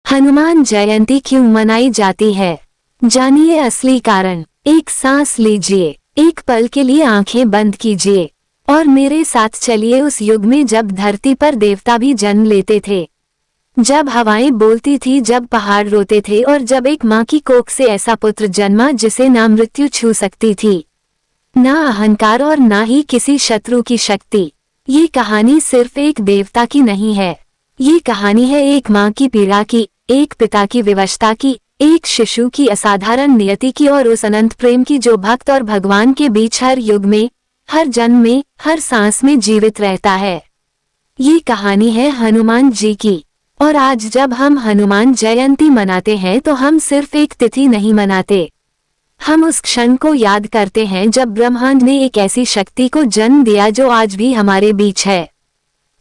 हनुमान जयंती क्यों मनाई जाती है? जानिए असली कारण। एक सांस लीजिए, एक पल के लिए आंखें बंद कीजिए और मेरे साथ चलिए उस युग में जब धरती पर देवता भी जन्म लेते थे, जब हवाएं बोलती थी, जब पहाड़ रोते थे और जब एक माँ की कोख से ऐसा पुत्र जन्मा जिसे ना मृत्यु छू सकती थी, ना अहंकार और ना ही किसी शत्रु की शक्ति। ये कहानी सिर्फ एक देवता की नहीं है, ये कहानी है एक माँ की पीड़ा की, एक पिता की विवशता की, एक शिशु की असाधारण नियति की और उस अनंत प्रेम की जो भक्त और भगवान के बीच हर युग में, हर जन्म में, हर सांस में जीवित रहता है। ये कहानी है हनुमान जी की। और आज जब हम हनुमान जयंती मनाते हैं तो हम सिर्फ एक तिथि नहीं मनाते, हम उस क्षण को याद करते हैं जब ब्रह्मांड ने एक ऐसी शक्ति को जन्म दिया जो आज भी हमारे बीच है,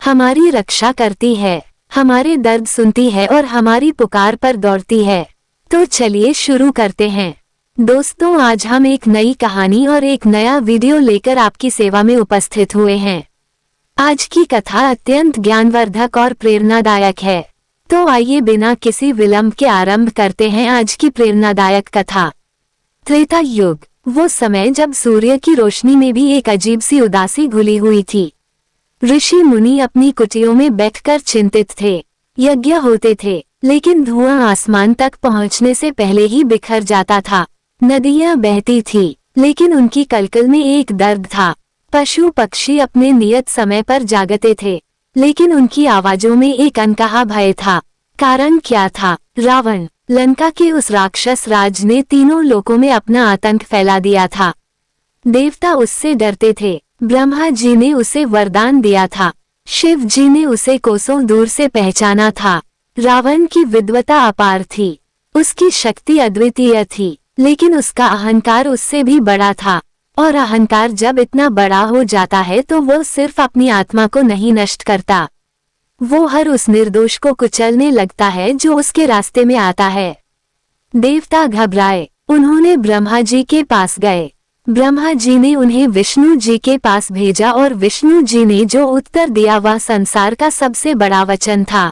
हमारी रक्षा करती है, हमारे दर्द सुनती है और हमारी पुकार पर दौड़ती है। तो चलिए शुरू करते हैं। दोस्तों, आज हम एक नई कहानी और एक नया वीडियो लेकर आपकी सेवा में उपस्थित हुए हैं। आज की कथा अत्यंत ज्ञानवर्धक और प्रेरणादायक है। तो आइए बिना किसी विलंब के आरंभ करते हैं आज की प्रेरणादायक कथा। त्रेता युग, वो समय जब सूर्य की रोशनी में भी एक अजीब सी उदासी घुली हुई थी। ऋषि मुनि अपनी कुटियों में बैठकर चिंतित थे। यज्ञ होते थे, लेकिन धुआं आसमान तक पहुंचने से पहले ही बिखर जाता था। नदियां बहती थी, लेकिन उनकी कलकल में एक दर्द था। पशु पक्षी अपने नियत समय पर जागते थे, लेकिन उनकी आवाजों में एक अनकहा भय था। कारण क्या था? रावण, लंका के उस राक्षस राज ने तीनों लोकों में अपना आतंक फैला दिया था। देवता उससे डरते थे, ब्रह्मा जी ने उसे वरदान दिया था, शिव जी ने उसे कोसों दूर से पहचाना था। रावण की विद्वता अपार थी, उसकी शक्ति अद्वितीय थी, लेकिन उसका अहंकार उससे भी बड़ा था। और अहंकार जब इतना बड़ा हो जाता है तो वो सिर्फ अपनी आत्मा को नहीं नष्ट करता, वो हर उस निर्दोष को कुचलने लगता है जो उसके रास्ते में आता है। देवता घबराए, उन्होंने ब्रह्मा जी के पास गए। ब्रह्मा जी ने उन्हें विष्णु जी के पास भेजा और विष्णु जी ने जो उत्तर दिया वह संसार का सबसे बड़ा वचन था।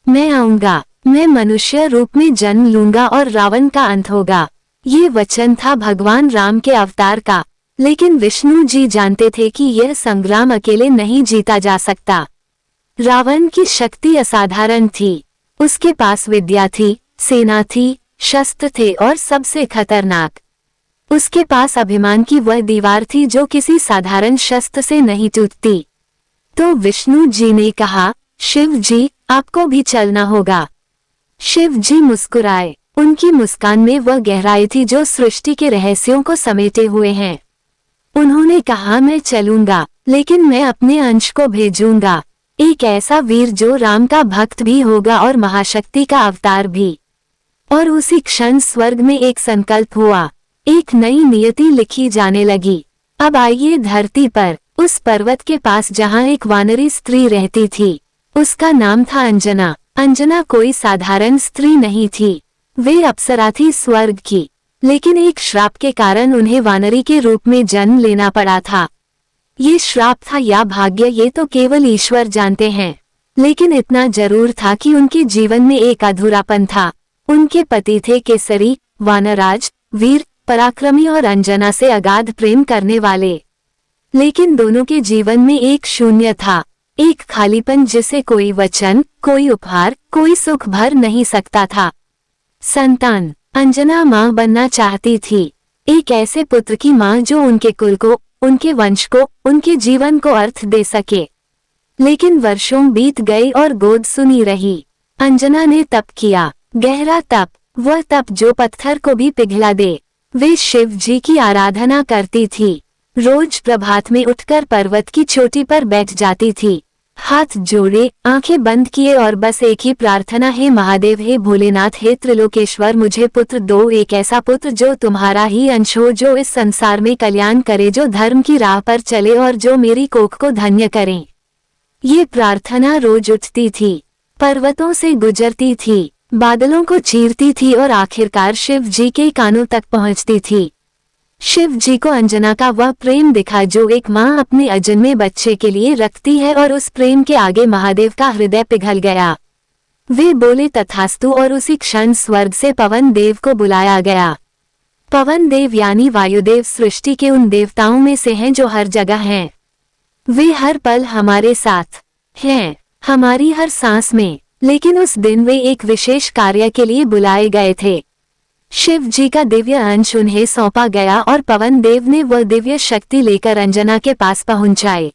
मैं आऊंगा, मैं मनुष्य रूप में जन्म लूंगा और रावण का अंत होगा। ये वचन था भगवान राम के अवतार का, लेकिन विष्णु जी जानते थे कि यह संग्राम अकेले नहीं जीता जा सकता। रावण की शक्ति असाधारण थी, उसके पास विद्या थी, सेना थी, शस्त्र थे और सबसे खतरनाक, उसके पास अभिमान की वह दीवार थी जो किसी साधारण शस्त्र से नहीं टूटती। तो विष्णु जी ने कहा, शिव जी, आपको भी चलना होगा। शिव जी मुस्कुराए, उनकी मुस्कान में वह गहराई थी जो सृष्टि के रहस्यों को समेटे हुए हैं। उन्होंने कहा, मैं चलूंगा, लेकिन मैं अपने अंश को भेजूंगा, एक ऐसा वीर जो राम का भक्त भी होगा और महाशक्ति का अवतार भी। और उसी क्षण स्वर्ग में एक संकल्प हुआ, एक नई नियति लिखी जाने लगी। अब आइए धरती पर, उस पर्वत के पास जहाँ एक वानरी स्त्री रहती थी। उसका नाम था अंजना। अंजना कोई साधारण स्त्री नहीं थी, वे अप्सरा थी स्वर्ग की, लेकिन एक श्राप के कारण उन्हें वानरी के रूप में जन्म लेना पड़ा था। ये श्राप था या भाग्य, ये तो केवल ईश्वर जानते हैं, लेकिन इतना जरूर था कि उनके जीवन में एक अधूरापन था। उनके पति थे केसरी, वानराज, वीर, पराक्रमी और अंजना से अगाध प्रेम करने वाले, लेकिन दोनों के जीवन में एक शून्य था, एक खालीपन जिसे कोई वचन, कोई उपहार, कोई सुख भर नहीं सकता था। संतान, अंजना माँ बनना चाहती थी, एक ऐसे पुत्र की माँ जो उनके कुल को, उनके वंश को, उनके जीवन को अर्थ दे सके। लेकिन वर्षों बीत गए और गोद सुनी रही। अंजना ने तप किया, गहरा तप, वह तप जो पत्थर को भी पिघला दे। वे शिव जी की आराधना करती थी, रोज प्रभात में उठकर पर्वत की चोटी पर बैठ जाती थी, हाथ जोड़े, आंखें बंद किए और बस एक ही प्रार्थना, हे महादेव, हे भोलेनाथ, हे त्रिलोकेश्वर, मुझे पुत्र दो, एक ऐसा पुत्र जो तुम्हारा ही अंश हो, जो इस संसार में कल्याण करे, जो धर्म की राह पर चले और जो मेरी कोख को धन्य करे। ये प्रार्थना रोज उठती थी, पर्वतों से गुजरती थी, बादलों को चीरती थी और आखिरकार शिव जी के कानों तक पहुंचती थी। शिव जी को अंजना का वह प्रेम दिखा जो एक माँ अपने अजन्मे बच्चे के लिए रखती है, और उस प्रेम के आगे महादेव का हृदय पिघल गया। वे बोले तथास्तु और उसी क्षण स्वर्ग से पवन देव को बुलाया गया। पवन देव यानी वायुदेव सृष्टि के उन देवताओं में से हैं जो हर जगह हैं। वे हर पल हमारे साथ हैं, हमारी हर सांस में। लेकिन उस दिन वे एक विशेष कार्य के लिए बुलाए गए थे। शिव जी का दिव्य अंश उन्हें सौंपा गया और पवन देव ने वह दिव्य शक्ति लेकर अंजना के पास पहुंचाए।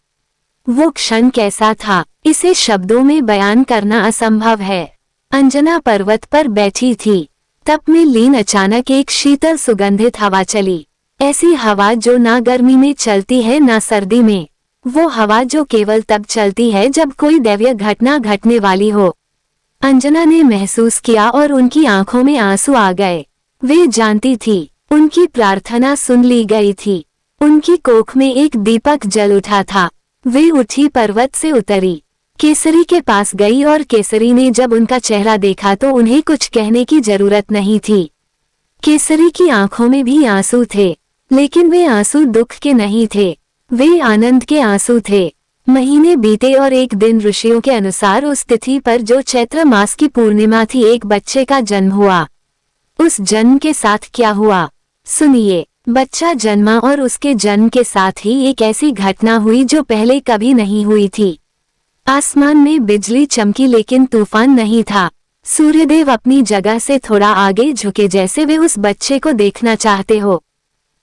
वो क्षण कैसा था, इसे शब्दों में बयान करना असंभव है। अंजना पर्वत पर बैठी थी। तप में लीन अचानक एक शीतल सुगंधित हवा चली। ऐसी हवा जो ना गर्मी में चलती है ना सर्दी में। वो हवा जो केवल तब चलती है जब कोई दैवीय घटना घटने वाली हो। अंजना ने महसूस किया और उनकी आंखों में आंसू आ गए। वे जानती थी, उनकी प्रार्थना सुन ली गई थी। उनकी कोख में एक दीपक जल उठा था। वे उठी, पर्वत से उतरी, केसरी के पास गई और केसरी ने जब उनका चेहरा देखा तो उन्हें कुछ कहने की जरूरत नहीं थी। केसरी की आंखों में भी आंसू थे, लेकिन वे आंसू दुख के नहीं थे, वे आनंद के आंसू थे। महीने बीते और एक दिन ऋषियों के अनुसार उस तिथि पर जो चैत्र मास की पूर्णिमा थी, एक बच्चे का जन्म हुआ। उस जन्म के साथ क्या हुआ, सुनिए। बच्चा जन्मा और उसके जन्म के साथ ही एक ऐसी घटना हुई जो पहले कभी नहीं हुई थी। आसमान में बिजली चमकी लेकिन तूफान नहीं था। सूर्यदेव अपनी जगह से थोड़ा आगे झुके जैसे वे उस बच्चे को देखना चाहते हो।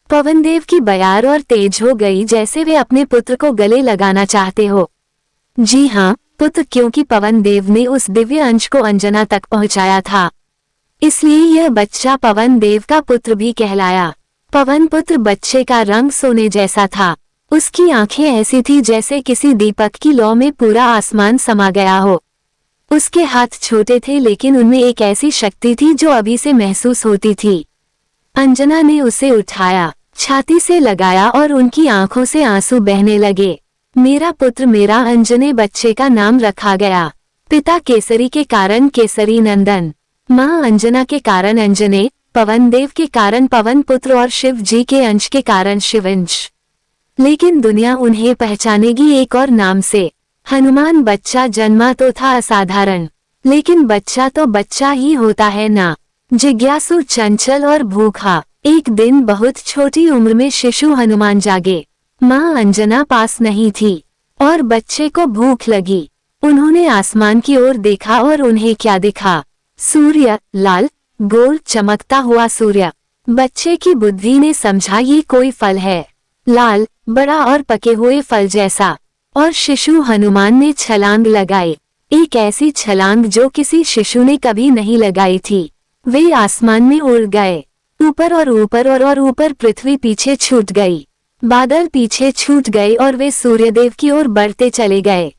पवनदेव की बयार और तेज हो गई जैसे वे अपने पुत्र को गले लगाना चाहते हो। जी हाँ, पुत्र, क्योंकि पवनदेव ने उस दिव्य अंश को अंजना तक पहुंचाया था, इसलिए यह बच्चा पवनदेव का पुत्र भी कहलाया। पवन पुत्र बच्चे का रंग सोने जैसा था। उसकी आंखें ऐसी थी जैसे किसी दीपक की लौ में पूरा आसमान समा गया हो। उसके हाथ छोटे थे लेकिन उनमें एक ऐसी शक्ति थी जो अभी से महसूस होती थी। अंजना ने उसे उठाया, छाती से लगाया और उनकी आंखों से आंसू बहने लगे। मेरा पुत्र, मेरा अंजने बच्चे का नाम रखा गया। पिता केसरी के कारण केसरी नंदन, माँ अंजना के कारण अंजने, पवनदेव के कारण पवन पुत्र और शिव जी के अंश के कारण शिवंश। लेकिन दुनिया उन्हें पहचानेगी एक और नाम से। हनुमान। बच्चा जन्मा तो था असाधारण, लेकिन बच्चा तो बच्चा ही होता है ना। जिज्ञासु, चंचल और भूखा। एक दिन बहुत छोटी उम्र में शिशु हनुमान जागे। माँ अंजना पास नहीं थी और बच्चे को भूख लगी। उन्होंने आसमान की ओर देखा और उन्हें क्या दिखा? सूर्य, लाल गोल चमकता हुआ सूर्य। बच्चे की बुद्धि ने समझा ये कोई फल है, लाल, बड़ा और पके हुए फल जैसा। और शिशु हनुमान ने छलांग लगाई, एक ऐसी छलांग जो किसी शिशु ने कभी नहीं लगाई थी। वे आसमान में उड़ गए, ऊपर और ऊपर और ऊपर। पृथ्वी पीछे छूट गई, बादल पीछे छूट गए और वे सूर्यदेव की ओर बढ़ते चले गए।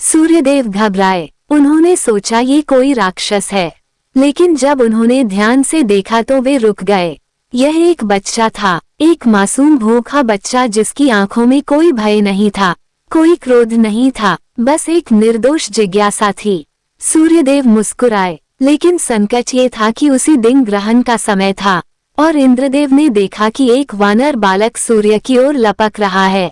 सूर्यदेव घबराए, उन्होंने सोचा ये कोई राक्षस है, लेकिन जब उन्होंने ध्यान से देखा तो वे रुक गए। यह एक बच्चा था, एक मासूम भूखा बच्चा जिसकी आंखों में कोई भय नहीं था, कोई क्रोध नहीं था, बस एक निर्दोष जिज्ञासा थी। सूर्यदेव मुस्कुराए, लेकिन संकट ये था कि उसी दिन ग्रहण का समय था और इंद्रदेव ने देखा कि एक वानर बालक सूर्य की ओर लपक रहा है।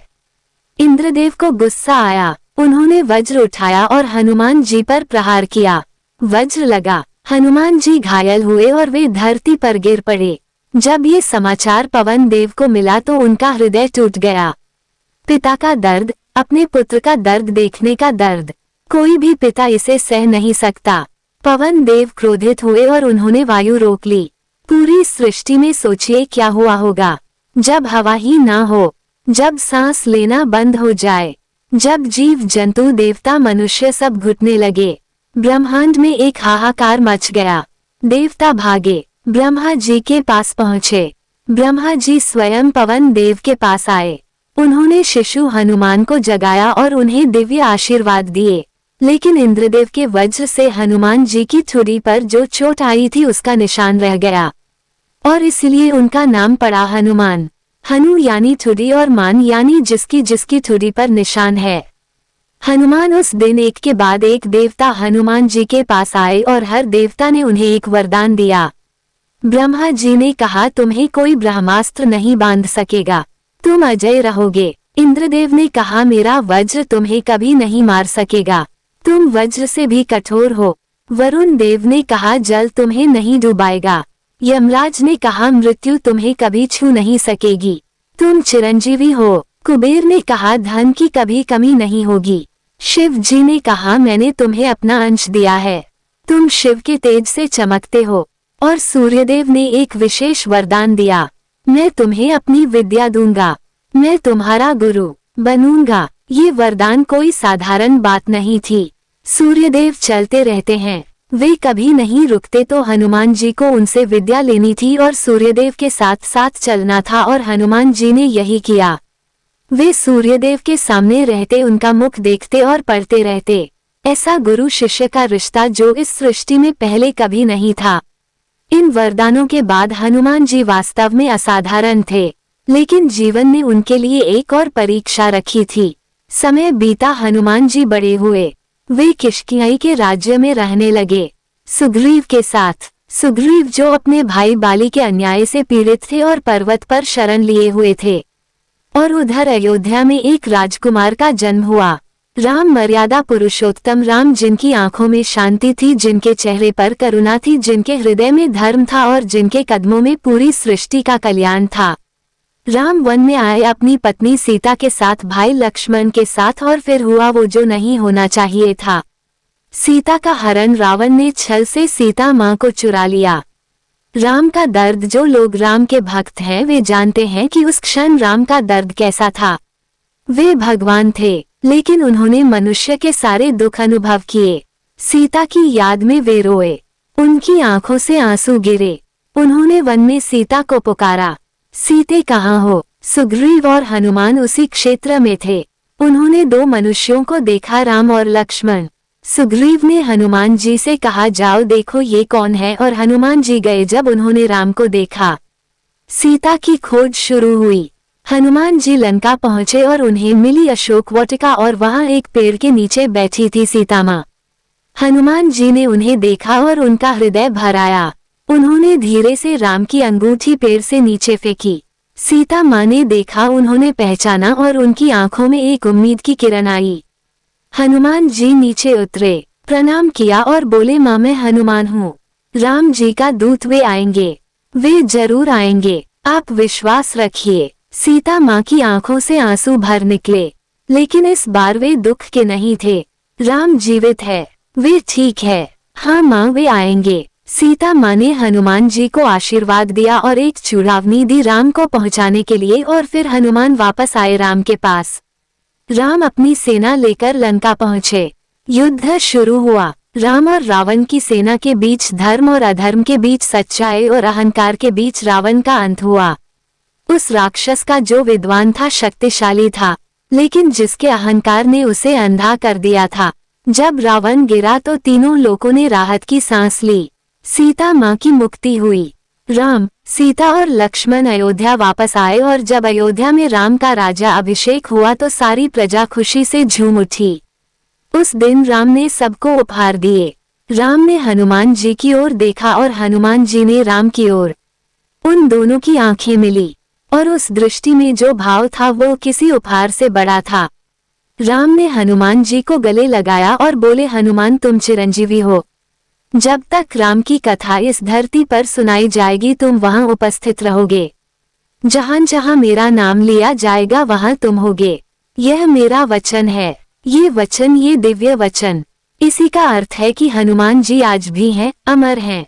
इंद्रदेव को गुस्सा आया, उन्होंने वज्र उठाया और हनुमान जी पर प्रहार किया। वज्र लगा, हनुमान जी घायल हुए और वे धरती पर गिर पड़े। जब ये समाचार पवन देव को मिला तो उनका हृदय टूट गया। पिता का दर्द, अपने पुत्र का दर्द देखने का दर्द, कोई भी पिता इसे सह नहीं सकता। पवन देव क्रोधित हुए और उन्होंने वायु रोक ली। पूरी सृष्टि में सोचिए क्या हुआ होगा जब हवा ही ना हो, जब सांस लेना बंद हो जाए, जब जीव जंतु देवता मनुष्य सब घुटने लगे। ब्रह्मांड में एक हाहाकार मच गया। देवता भागे, ब्रह्मा जी के पास पहुँचे। ब्रह्मा जी स्वयं पवन देव के पास आए। उन्होंने शिशु हनुमान को जगाया और उन्हें दिव्य आशीर्वाद दिए। लेकिन इंद्रदेव के वज्र से हनुमान जी की ठुड्डी पर जो चोट आई थी उसका निशान रह गया और इसलिए उनका नाम पड़ा हनुमान। हनु यानी ठुड्डी और मान यानी जिसकी ठुड्डी पर निशान है। हनुमान उस दिन एक के बाद एक देवता हनुमान जी के पास आए और हर देवता ने उन्हें एक वरदान दिया। ब्रह्मा जी ने कहा, तुम्हें कोई ब्रह्मास्त्र नहीं बांध सकेगा, तुम अजय रहोगे। इंद्रदेव ने कहा, मेरा वज्र तुम्हें कभी नहीं मार सकेगा, तुम वज्र से भी कठोर हो। वरुण देव ने कहा जल तुम्हें नहीं डुबाएगा। यमराज ने कहा मृत्यु तुम्हें कभी छू नहीं सकेगी, तुम चिरंजीवी हो। कुबेर ने कहा धन की कभी कमी नहीं होगी। शिव जी ने कहा मैंने तुम्हें अपना अंश दिया है, तुम शिव के तेज से चमकते हो। और सूर्यदेव ने एक विशेष वरदान दिया, मैं तुम्हें अपनी विद्या दूंगा, मैं तुम्हारा गुरु बनूंगा। ये वरदान कोई साधारण बात नहीं थी। सूर्यदेव चलते रहते हैं, वे कभी नहीं रुकते, तो हनुमान जी को उनसे विद्या लेनी थी और सूर्यदेव के साथ साथ चलना था, और हनुमान जी ने यही किया। वे सूर्यदेव के सामने रहते, उनका मुख देखते और पढ़ते रहते। ऐसा गुरु शिष्य का रिश्ता जो इस सृष्टि में पहले कभी नहीं था। इन वरदानों के बाद हनुमान जी वास्तव में असाधारण थे, लेकिन जीवन ने उनके लिए एक और परीक्षा रखी थी। समय बीता, हनुमान जी बड़े हुए। वे किष्किंधा के राज्य में रहने लगे सुग्रीव के साथ। सुग्रीव जो अपने भाई बाली के अन्याय से पीड़ित थे और पर्वत पर शरण लिए हुए थे। और उधर अयोध्या में एक राजकुमार का जन्म हुआ, राम, मर्यादा पुरुषोत्तम राम, जिनकी आंखों में शांति थी, जिनके चेहरे पर करुणा थी, जिनके हृदय में धर्म था और जिनके कदमों में पूरी सृष्टि का कल्याण था। राम वन में आए अपनी पत्नी सीता के साथ, भाई लक्ष्मण के साथ, और फिर हुआ वो जो नहीं होना चाहिए था। सीता का हरण, रावण ने छल से सीता मां को चुरा लिया। राम का दर्द, जो लोग राम के भक्त हैं वे जानते हैं कि उस क्षण राम का दर्द कैसा था। वे भगवान थे, लेकिन उन्होंने मनुष्य के सारे दुख अनुभव किए। सीता की याद में वे रोए, उनकी आंखों से आंसू गिरे। उन्होंने वन में सीता को पुकारा, सीते कहाँ हो? सुग्रीव और हनुमान उसी क्षेत्र में थे। उन्होंने दो मनुष्यों को देखा, राम और लक्ष्मण। सुग्रीव ने हनुमान जी से कहा जाओ देखो ये कौन है, और हनुमान जी गए। जब उन्होंने राम को देखा, सीता की खोज शुरू हुई। हनुमान जी लंका पहुंचे और उन्हें मिली अशोक वाटिका, और वहां एक पेड़ के नीचे बैठी थी सीता मां। हनुमान जी ने उन्हें देखा और उनका हृदय भर आया। उन्होंने धीरे से राम की अंगूठी पेड़ से नीचे फेंकी। सीता मां ने देखा, उन्होंने पहचाना और उनकी आंखों में एक उम्मीद की किरण आई। हनुमान जी नीचे उतरे, प्रणाम किया और बोले मां मैं हनुमान हूँ, राम जी का दूत, वे आएंगे, वे जरूर आएंगे, आप विश्वास रखिए। सीता मां की आंखों से आंसू भर निकले, लेकिन इस बार वे दुख के नहीं थे। राम जीवित है, वे ठीक है, हाँ मां वे आएंगे। सीता मां ने हनुमान जी को आशीर्वाद दिया और एक चूड़ावनी दी राम को पहुंचाने के लिए, और फिर हनुमान वापस आए राम के पास। राम अपनी सेना लेकर लंका पहुंचे। युद्ध शुरू हुआ। राम और रावण की सेना के बीच, धर्म और अधर्म के बीच, सच्चाई और अहंकार के बीच रावण का अंत हुआ। उस राक्षस का जो विद्वान था, शक्तिशाली था, लेकिन जिसके अहंकार ने उसे अंधा कर दिया था। जब रावण गिरा तो तीनों लोगों ने राहत की सांस ली। सीता मां की मुक्ति हुई। राम, सीता और लक्ष्मण अयोध्या वापस आए, और जब अयोध्या में राम का राजा अभिषेक हुआ तो सारी प्रजा खुशी से झूम उठी। उस दिन राम ने सबको उपहार दिए। राम ने हनुमान जी की ओर देखा और हनुमान जी ने राम की ओर। उन दोनों की आंखें मिली, और उस दृष्टि में जो भाव था वो किसी उपहार से बड़ा था। राम ने हनुमान जी को गले लगाया और बोले हनुमान तुम चिरंजीवी हो। जब तक राम की कथा इस धरती पर सुनाई जाएगी तुम वहां उपस्थित रहोगे। जहां जहां मेरा नाम लिया जाएगा वहां तुम होगे। यह मेरा वचन है, ये वचन, ये दिव्य वचन। इसी का अर्थ है कि हनुमान जी आज भी हैं, अमर हैं।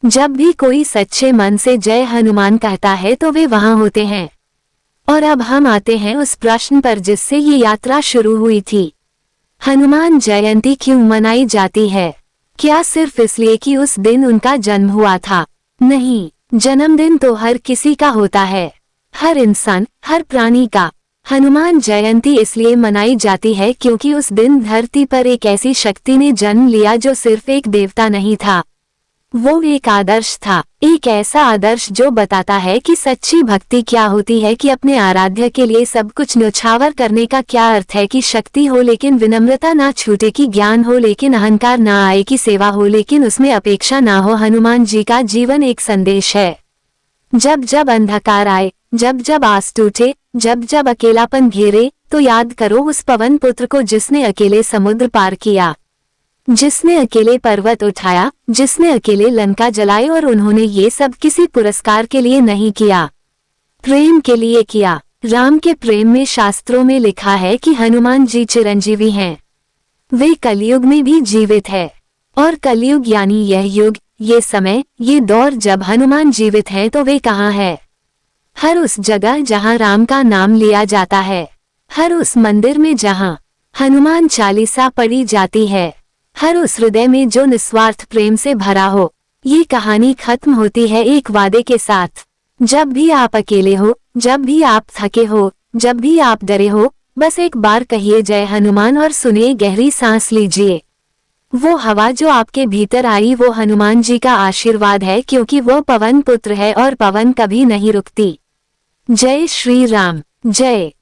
जब भी कोई सच्चे मन से जय हनुमान कहता है तो वे वहां होते हैं। और अब हम आते हैं उस प्रश्न पर जिससे ये यात्रा शुरू हुई थी। हनुमान जयंती क्यों मनाई जाती है? क्या सिर्फ इसलिए कि उस दिन उनका जन्म हुआ था? नहीं, जन्मदिन तो हर किसी का होता है, हर इंसान, हर प्राणी का। हनुमान जयंती इसलिए मनाई जाती है क्योंकि उस दिन धरती पर एक ऐसी शक्ति ने जन्म लिया जो सिर्फ एक देवता नहीं था, वो एक आदर्श था। एक ऐसा आदर्श जो बताता है कि सच्ची भक्ति क्या होती है, कि अपने आराध्य के लिए सब कुछ न्यौछावर करने का क्या अर्थ है, कि शक्ति हो लेकिन विनम्रता ना छूटे, कि ज्ञान हो लेकिन अहंकार ना आए, कि सेवा हो लेकिन उसमें अपेक्षा ना हो। हनुमान जी का जीवन एक संदेश है। जब जब अंधकार आए, जब जब आस टूटे, जब जब अकेलापन घेरे, तो याद करो उस पवन पुत्र को जिसने अकेले समुद्र पार किया। जिसने अकेले पर्वत उठाया, जिसने अकेले लंका जलाई, और उन्होंने ये सब किसी पुरस्कार के लिए नहीं किया, प्रेम के लिए किया। राम के प्रेम में शास्त्रों में लिखा है कि हनुमान जी चिरंजीवी हैं। वे कलयुग में भी जीवित है। और कलयुग यानी यह युग, ये समय, ये दौर जब हनुमान जीवित हैं तो वे कहाँ है? हर उस जगह जहाँ राम का नाम लिया जाता है, हर उस मंदिर में जहाँ हनुमान चालीसा पढ़ी जाती है, हर उस हृदय में जो निस्वार्थ प्रेम से भरा हो। ये कहानी खत्म होती है एक वादे के साथ। जब भी आप अकेले हो, जब भी आप थके हो, जब भी आप डरे हो, बस एक बार कहिए जय हनुमान और सुनिए, गहरी सांस लीजिए। वो हवा जो आपके भीतर आई वो हनुमान जी का आशीर्वाद है, क्योंकि वो पवन पुत्र है और पवन कभी नहीं रुकती। जय श्री राम। जय।